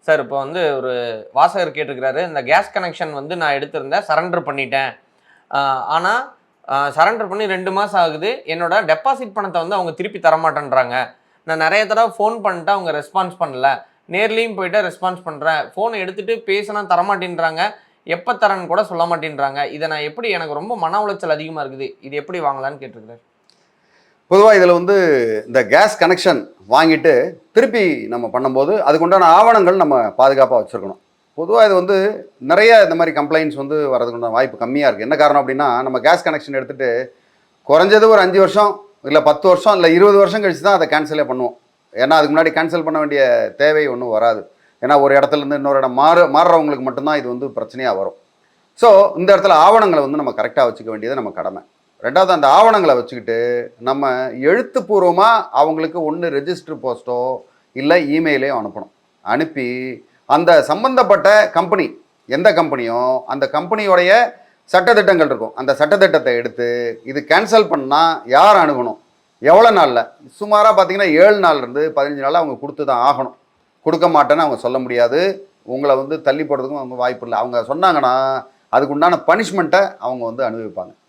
Sir இப்போ வந்து ஒரு வாசகர் கேட்டிருக்கிறாரு, இந்த கேஸ் கனெக்ஷன் வந்து நான் எடுத்திருந்தேன், சரண்டர் பண்ணிட்டேன். ஆனா சரண்டர் பண்ணி 2 மாசம் ஆகுது. என்னோட டெபாசிட் பணத்த வந்து அவங்க திருப்பி தரமாட்டேன்றாங்க. நான் நெறைய தடவ ஃபோன் பண்ணிட்டேன், அவங்க ரெஸ்பான்ஸ் பண்ணல. நேர்லயும் போயிட்டு ரெஸ்பான்ஸ் பண்றேன். ஃபோன எடுத்துட்டு பேசினா தரமாட்டேன்றாங்க. எப்ப தரேன்னு கூட சொல்ல மாட்டேன்றாங்க. இத நான் எப்படி எனக்கு ரொம்ப மன உளைச்சல் அதிகமா இருக்குது. இது எப்படி வாங்கலான்னு கேட்டிருக்கிறாரு. பொதுவாக இதில் வந்து இந்த கேஸ் கனெக்ஷன் வாங்கிட்டு திருப்பி நம்ம பண்ணும்போது அதுக்குண்டான ஆவணங்கள் நம்ம பாதுகாப்பாக வச்சுருக்கணும். பொதுவாக இது வந்து நிறைய இந்த மாதிரி கம்ப்ளைண்ட்ஸ் வந்து வரதுக்குண்டான வாய்ப்பு கம்மியாக இருக்குது. என்ன காரணம் அப்படின்னா, நம்ம கேஸ் கனெக்ஷன் எடுத்துகிட்டு குறைஞ்சது ஒரு 5 வருஷம் இல்லை 10 வருஷம் இல்லை 20 வருஷம் கழிச்சு தான் அதை கேன்சலே பண்ணுவோம். ஏன்னா அதுக்கு முன்னாடி கேன்சல் பண்ண வேண்டிய தேவை ஒன்றும் வராது. ஏன்னா ஒரு இடத்துலேருந்து இன்னொரு இடம் மாறுறவங்களுக்கு மட்டும்தான் இது வந்து பிரச்சனையாக வரும். ஸோ இந்த இடத்துல ஆவணங்களை வந்து நம்ம கரெக்டாக வச்சுக்க வேண்டியது நம்ம கடமை. ரெண்டாவது, அந்த ஆவணங்களை வச்சுக்கிட்டு நம்ம எழுத்துப்பூர்வமாக அவங்களுக்கு ஒன்று ரெஜிஸ்டர் போஸ்ட்டோ இல்லை இமெயிலையோ அனுப்பணும். அனுப்பி அந்த சம்பந்தப்பட்ட கம்பெனி எந்த கம்பெனியோ அந்த கம்பெனியோடைய சட்டத்திட்டங்கள் இருக்கும். அந்த சட்டத்திட்டத்தை எடுத்து இது கேன்சல் பண்ணால் யார் அணுகணும், எவ்வளோ நாளில், சுமாராக பார்த்தீங்கன்னா 7 நாள்லேருந்து 15 நாளில் அவங்க கொடுத்து தான் ஆகணும். கொடுக்க மாட்டேன்னு அவங்க சொல்ல முடியாது. உங்களை வந்து தள்ளி போடுறதுக்கும் அவங்க வாய்ப்பு இல்லை. அவங்க சொன்னாங்கன்னா அதுக்குண்டான பனிஷ்மெண்ட்டை அவங்க வந்து அனுபவிப்பாங்க.